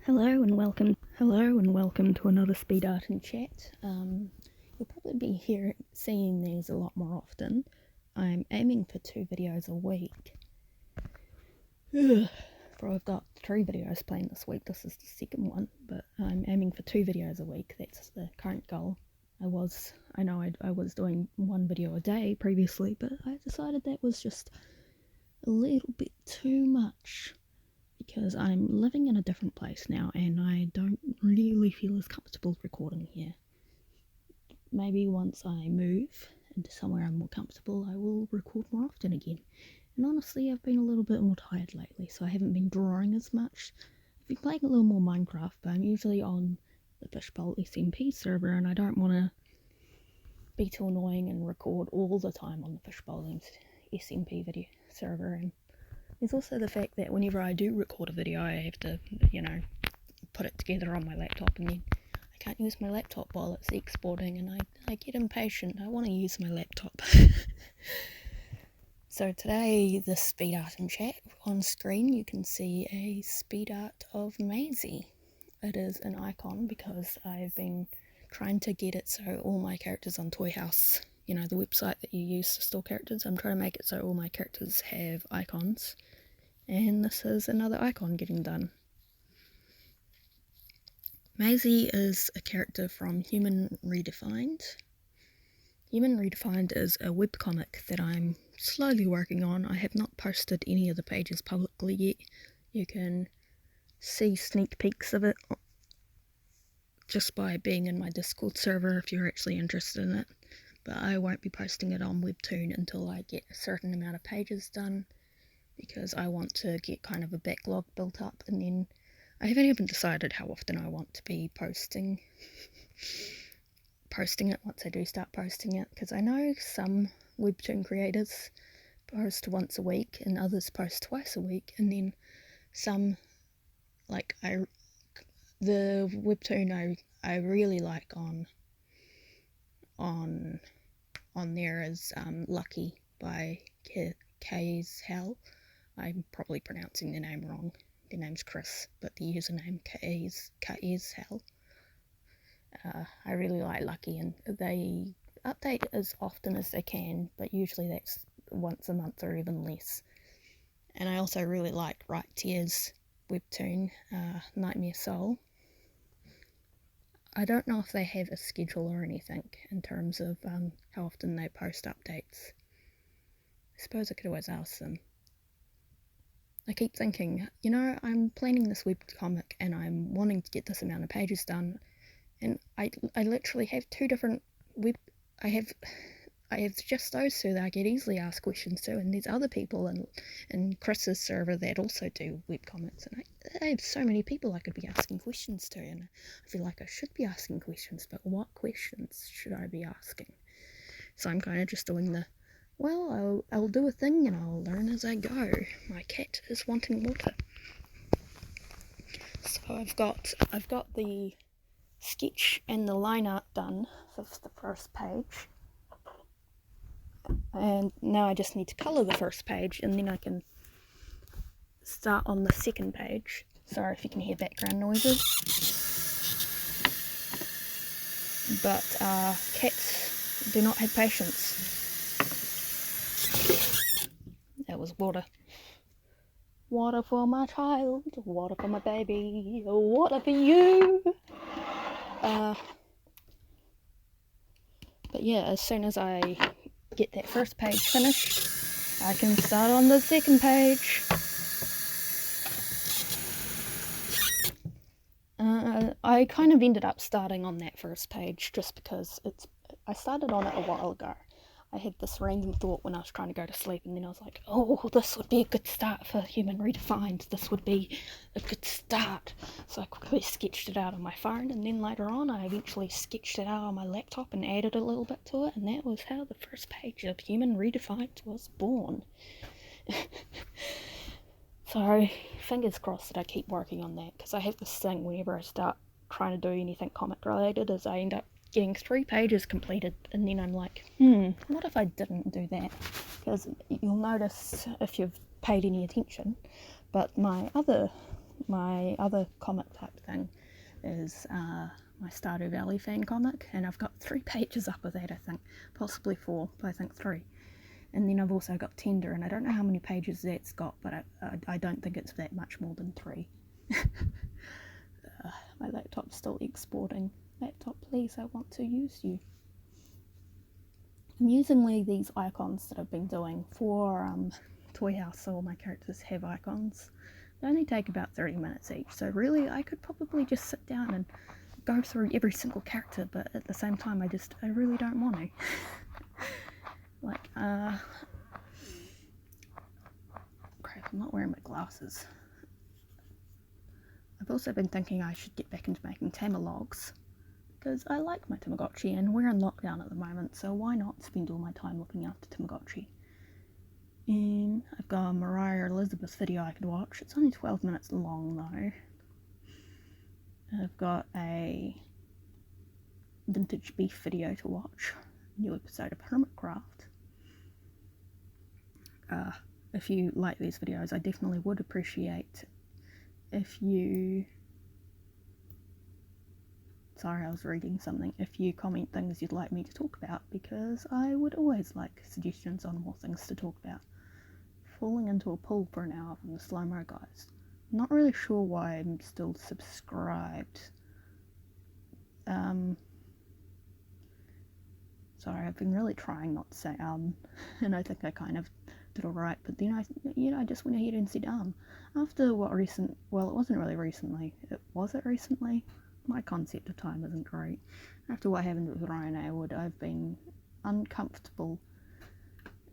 Hello and welcome to another speed art and chat. You'll probably be seeing these a lot more often. I'm aiming for 2 videos a week. I've got 3 videos planned this week. This is the second one, but I'm aiming for 2 videos a week. That's the current goal. I was doing 1 video a day previously, but I decided that was just a little bit too much, because I'm living in a different place now and I don't really feel as comfortable recording here. Maybe once I move into somewhere I'm more comfortable, I will record more often again. And honestly, I've been a little bit more tired lately, so I haven't been drawing as much. I've been playing a little more Minecraft, but I'm usually on the Fishbowl SMP server and I don't want to be too annoying and record all the time on the Fishbowl SMP video server. And there's also the fact that whenever I do record a video, I have to, put it together on my laptop, and then I can't use my laptop while it's exporting, and I get impatient. I want to use my laptop. So today, the speed art and chat, on screen you can see a speed art of Maisie. It is an icon because I've been trying to get it so all my characters on Toy House, the website that you use to store characters, I'm trying to make it so all my characters have icons. And this is another icon getting done. Maisie is a character from Human Redefined. Human Redefined is a webcomic that I'm slowly working on. I have not posted any of the pages publicly yet. You can see sneak peeks of it just by being in my Discord server if you're actually interested in it. But I won't be posting it on Webtoon until I get a certain amount of pages done, because I want to get kind of a backlog built up, and then I haven't even decided how often I want to be posting it once I do start posting it, because I know some Webtoon creators post once a week and others post twice a week, and then some, the Webtoon I really like on there is Lucky by K's Hell. I'm probably pronouncing their name wrong. Their name's Chris, but the username K's Hell. I really like Lucky, and they update as often as they can, but usually that's once a month or even less. And I also really like Right Tears webtoon, Nightmare Soul. I don't know if they have a schedule or anything in terms of how often they post updates. I suppose I could always ask them. I keep thinking, I'm planning this webcomic and I'm wanting to get this amount of pages done, and I literally have 2 different I have just those 2 that I could easily ask questions to, and there's other people in Chris's server that also do webcomics, and I have so many people I could be asking questions to, and I feel like I should be asking questions, but what questions should I be asking? So I'm kind of just doing I'll do a thing and I'll learn as I go. My cat is wanting water. So I've got the sketch and the line art done for the first page. And now I just need to colour the first page, and then I can start on the second page. Sorry if you can hear background noises. But cats do not have patience. That was water. Water for my child, water for my baby, water for you. But yeah, as soon as I get that first page finished, I can start on the second page. I kind of ended up starting on that first page just because I started on it a while ago. I had this random thought when I was trying to go to sleep, and then I was like, oh, this would be a good start for Human Redefined. This would be a good start. So I quickly sketched it out on my phone, and then later on I eventually sketched it out on my laptop and added a little bit to it, and that was how the first page of Human Redefined was born. So fingers crossed that I keep working on that, because I have this thing whenever I start trying to do anything comic related is I end up getting 3 pages completed, and then I'm like, what if I didn't do that? Because you'll notice if you've paid any attention, but my other my other comic type thing is my Stardew Valley fan comic, and I've got 3 pages up of that, I think, possibly 4, but I think 3. And then I've also got Tender, and I don't know how many pages that's got, but I don't think it's that much more than 3. My laptop's still exporting. Laptop, please, I want to use you. Amusingly, these icons that I've been doing for Toy House, so all my characters have icons, they only take about 30 minutes each, so really I could probably just sit down and go through every single character, but at the same time I really don't want to. Like, crap, I'm not wearing my glasses. I've also been thinking I should get back into making Tamalogs, because I like my Tamagotchi, and we're in lockdown at the moment, so why not spend all my time looking after Tamagotchi? And I've got a Mariah Elizabeth video I could watch. It's only 12 minutes long though. I've got a vintage beef video to watch, a new episode of Hermitcraft. If you like these videos, I definitely would appreciate if you... Sorry, I was reading something. If you comment things you'd like me to talk about, because I would always like suggestions on more things to talk about. Falling into a pool for an hour from the slow-mo guys. Not really sure why I'm still subscribed. Sorry, I've been really trying not to say and I think I kind of did alright, but then I just went ahead and said after what well, it wasn't really recently. Was it recently? My concept of time isn't great. After what happened with Ryan Awood, I've been uncomfortable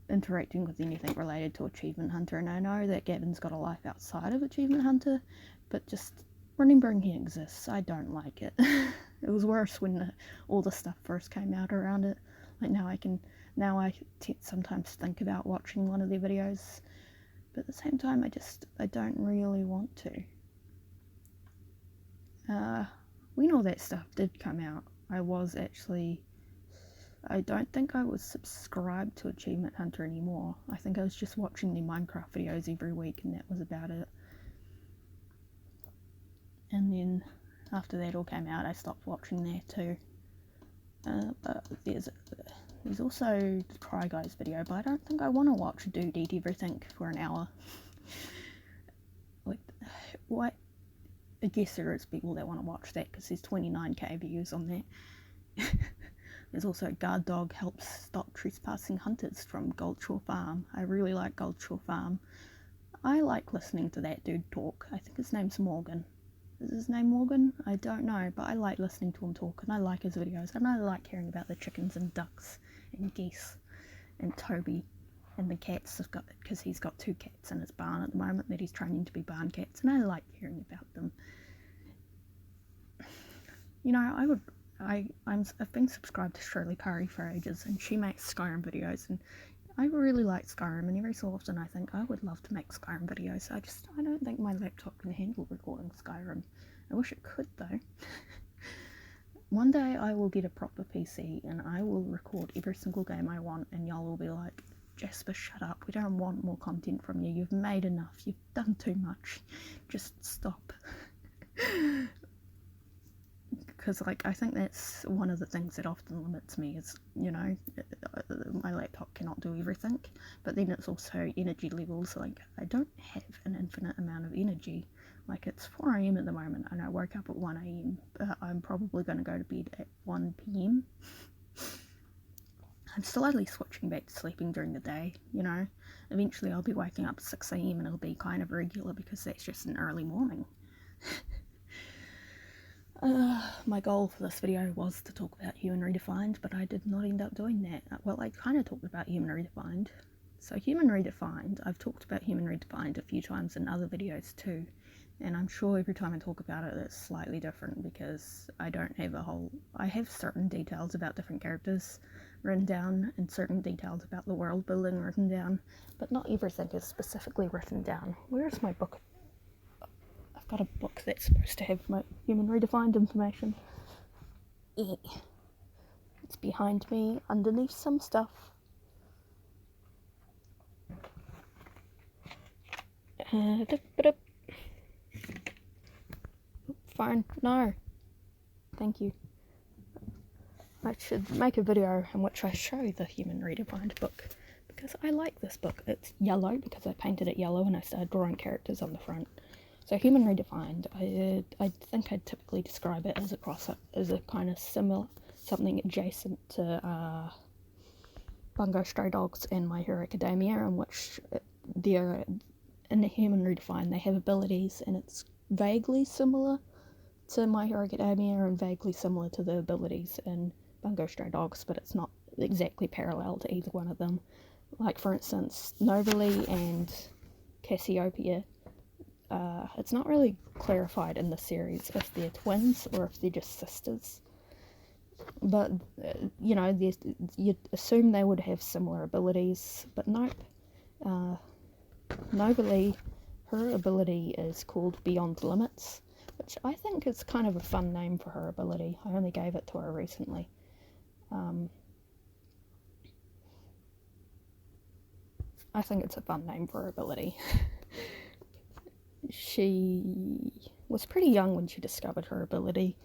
interacting with anything related to Achievement Hunter, and I know that Gavin's got a life outside of Achievement Hunter, but just remembering he exists, I don't like it. It was worse when all the stuff first came out around it. Like now I sometimes think about watching one of their videos, but at the same time I don't really want to. When all that stuff did come out, I don't think I was subscribed to Achievement Hunter anymore. I think I was just watching their Minecraft videos every week, and that was about it. And then after that all came out, I stopped watching there too. But there's also the Try Guys video, but I don't think I want to watch a dude eat everything for an hour. Like, what? I guess there is people that want to watch that because there's 29k views on that. There's also Guard Dog helps stop trespassing hunters from Goldshore Farm. I really like Goldshore Farm. I like listening to that dude talk. I think his name's Morgan. Is his name Morgan? I don't know, but I like listening to him talk, and I like his videos, and I like hearing about the chickens and ducks and geese and Toby and the cats, because he's got 2 cats in his barn at the moment that he's training to be barn cats, and I like hearing about them. You know, I've been subscribed to Shirley Curry for ages, and she makes Skyrim videos, and I really like Skyrim, and every so often I think I would love to make Skyrim videos. I don't think my laptop can handle recording Skyrim. I wish it could though. One day I will get a proper PC and I will record every single game I want, and y'all will be like, Jasper, shut up, we don't want more content from you, you've made enough, you've done too much, just stop. Because I think that's one of the things that often limits me is, you know, my laptop cannot do everything, but then it's also energy levels. Like, I don't have an infinite amount of energy. Like, it's 4 AM at the moment and I woke up at 1 AM, but I'm probably going to go to bed at 1 PM. I'm slowly switching back to sleeping during the day, you know. Eventually I'll be waking up at 6 AM and it'll be kind of regular because that's just an early morning. My goal for this video was to talk about Human Redefined, but I did not end up doing that. Well, I kind of talked about Human Redefined. So Human Redefined, I've talked about Human Redefined a few times in other videos too, and I'm sure every time I talk about it it's slightly different because I have certain details about different characters written down and certain details about the world building written down, but not everything is specifically written down. Where's my book? I've got a book that's supposed to have my Human Redefined information. Yeah. It's behind me, underneath some stuff. Phone? No. Thank you. I should make a video in which I show the Human Redefined book, because I like this book. It's yellow because I painted it yellow and I started drawing characters on the front. So Human Redefined, I think I'd typically describe it as a kind of similar, something adjacent to Bungo Stray Dogs and My Hero Academia, in which they're in the Human Redefined they have abilities, and it's vaguely similar to My Hero Academia and vaguely similar to the abilities in Bungo Stray Dogs, but it's not exactly parallel to either one of them. Like, for instance, Novalee and Cassiopeia, it's not really clarified in the series if they're twins or if they're just sisters. But, you know, you'd assume they would have similar abilities, but nope. Novalee, her ability is called Beyond Limits, which I think is kind of a fun name for her ability. I only gave it to her recently. I think it's a fun name for her ability. She was pretty young when she discovered her ability,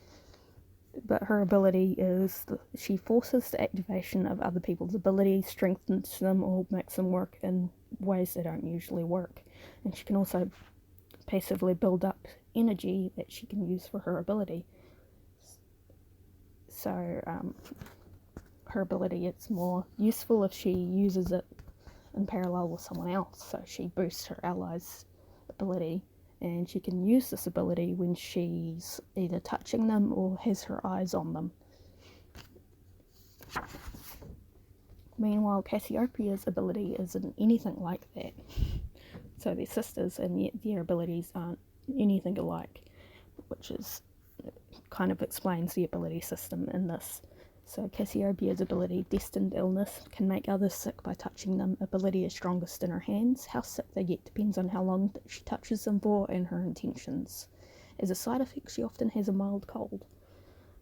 but her ability is she forces the activation of other people's abilities, strengthens them, or makes them work in ways they don't usually work. And she can also passively build up energy that she can use for her ability. So her ability is more useful if she uses it in parallel with someone else. So she boosts her allies' ability, and she can use this ability when she's either touching them or has her eyes on them. Meanwhile, Cassiopeia's ability isn't anything like that. So they're sisters, and yet their abilities aren't anything alike, which is kind of explains the ability system in this. So Cassiopeia's ability, Destined Illness, can make others sick by touching them. Ability is strongest in her hands. How sick they get depends on how long she touches them for and her intentions. As a side effect, she often has a mild cold.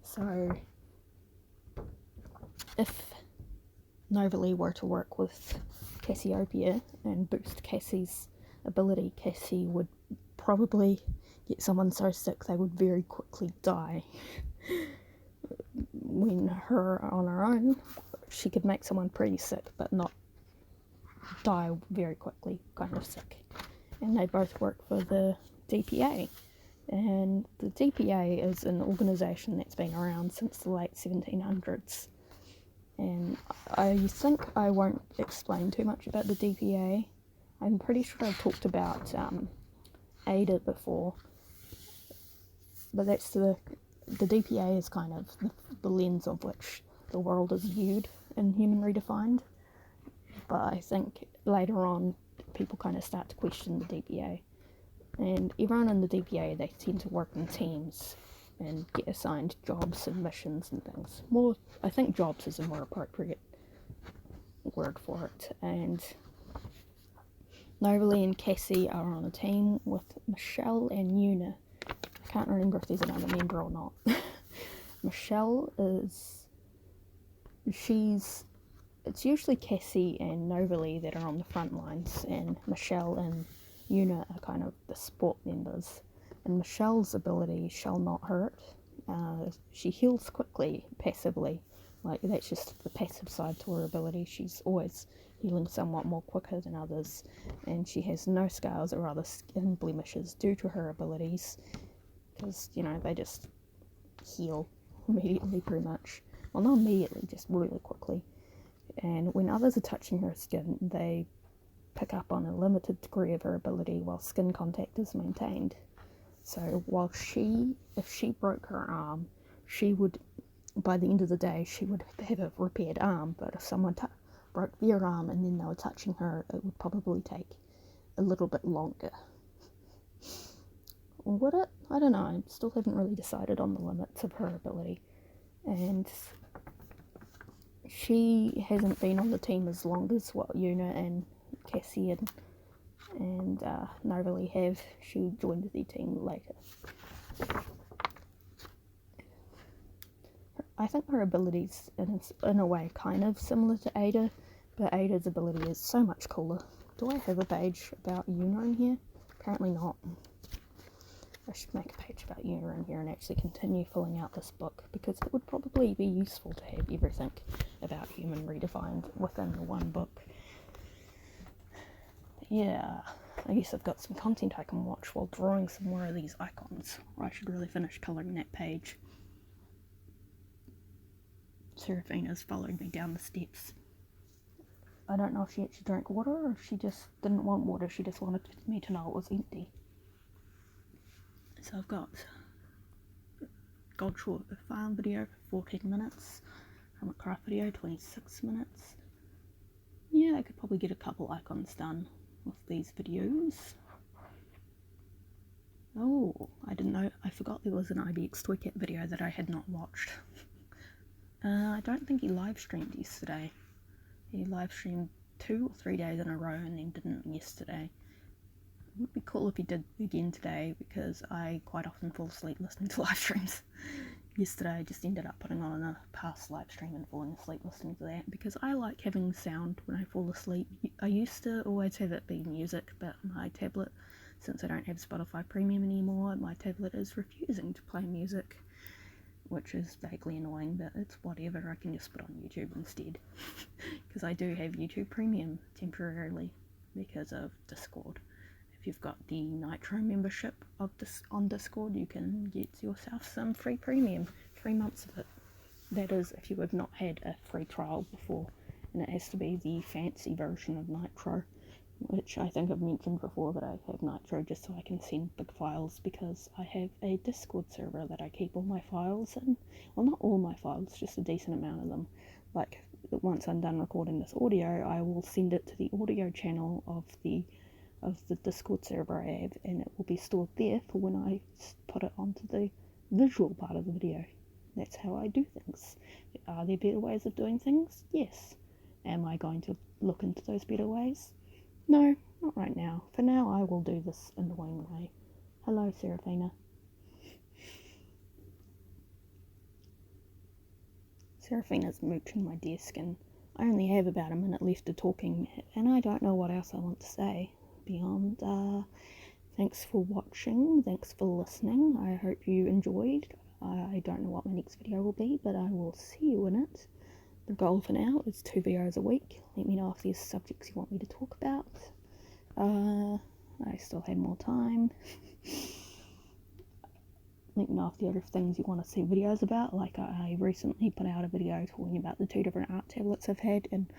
So if Novalee were to work with Cassiopeia and boost Cassie's ability, Cassie would probably get someone so sick they would very quickly die. When her on her own, she could make someone pretty sick but not die very quickly, kind of sick. And they both work for the DPA, and the DPA is an organisation that's been around since the late 1700s, and I think I won't explain too much about the DPA. I'm pretty sure I've talked about Ada before, but that's the DPA is kind of the lens of which the world is viewed in Human Redefined. But I think later on people kind of start to question the DPA. And everyone in the DPA, they tend to work in teams and get assigned jobs and missions and things. I think jobs is a more appropriate word for it. And Novalee and Cassie are on a team with Michelle and Una. I can't remember if there's another member or not. Michelle it's usually Cassie and Novalee that are on the front lines, and Michelle and Una are kind of the support members. And Michelle's ability, Shall Not Hurt, she heals quickly, passively. Like, that's just the passive side to her ability. She's always healing somewhat more quicker than others, and she has no scars or other skin blemishes due to her abilities, because, you know, they just heal immediately, pretty much. Well, not immediately, just really quickly. And when others are touching her skin, they pick up on a limited degree of her ability while skin contact is maintained. So while if she broke her arm, she would, by the end of the day, she would have a repaired arm. But if someone broke their arm and then they were touching her, it would probably take a little bit longer. Would it? I don't know. I still haven't really decided on the limits of her ability. And she hasn't been on the team as long as what Una and Cassie and Novalee have. She joined the team later. I think her abilities, in a way, kind of similar to Ada, but Ada's ability is so much cooler. Do I have a page about Una in here? Apparently not. I should make a page about year in here and actually continue filling out this book, because it would probably be useful to have everything about Human Redefined within the one book. Yeah, I guess I've got some content I can watch while drawing some more of these icons. Or I should really finish colouring that page. Seraphina's followed me down the steps. I don't know if she actually drank water or if she just didn't want water, she just wanted me to know it was empty. So I've got gold short farm video, 14 minutes, hermit craft video, 26 minutes. Yeah, I could probably get a couple icons done with these videos. Oh, I didn't know, I forgot there was an IBX Toycat video that I had not watched. I don't think he live streamed yesterday. He live streamed 2 or 3 days in a row and then didn't yesterday. It would be cool if he did again today, because I quite often fall asleep listening to live streams. Yesterday I just ended up putting on a past live stream and falling asleep listening to that, because I like having sound when I fall asleep. I used to always have it be music, but my tablet, since I don't have Spotify Premium anymore, my tablet is refusing to play music, which is vaguely annoying, but it's whatever. I can just put on YouTube instead, because I do have YouTube Premium temporarily because of Discord. If you've got the Nitro membership on Discord, you can get yourself some free premium, 3 months of it. That is, if you have not had a free trial before, and it has to be the fancy version of Nitro, which I think I've mentioned before, that I have Nitro just so I can send big files, because I have a Discord server that I keep all my files in. Well, not all my files, just a decent amount of them. Like, once I'm done recording this audio, I will send it to the audio channel of the Discord server I have, and it will be stored there for when I put it onto the visual part of the video. That's how I do things. Are there better ways of doing things? Yes. Am I going to look into those better ways? No, not right now. For now, I will do this annoying way. Hello, Seraphina. Seraphina's mooching my desk, and I only have about a minute left of talking, and I don't know what else I want to say beyond thanks for watching, thanks for listening. I hope you enjoyed. I don't know what my next video will be, but I will see you in it. The goal for now is 2 videos a week. Let me know if there's subjects you want me to talk about. I still have more time. Let me know if there are things you want to see videos about. Like, I recently put out a video talking about the 2 different art tablets I've had, and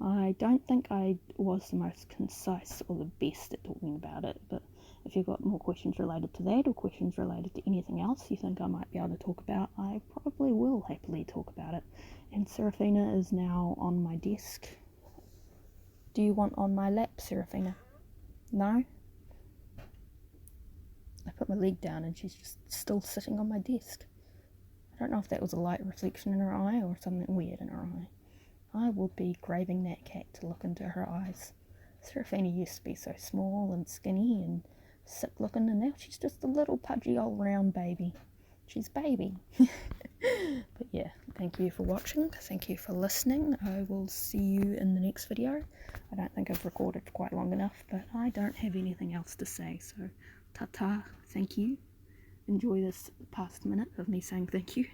I don't think I was the most concise or the best at talking about it, but if you've got more questions related to that, or questions related to anything else you think I might be able to talk about, I probably will happily talk about it. And Seraphina is now on my desk. Do you want on my lap, Seraphina? No? I put my leg down and she's just still sitting on my desk. I don't know if that was a light reflection in her eye or something weird in her eye. I will be graving that cat to look into her eyes. Seraphina used to be so small and skinny and sick looking, and now she's just a little pudgy old round baby. She's baby. But yeah, thank you for watching, thank you for listening. I will see you in the next video. I don't think I've recorded quite long enough, but I don't have anything else to say, so ta-ta, thank you. Enjoy this past minute of me saying thank you.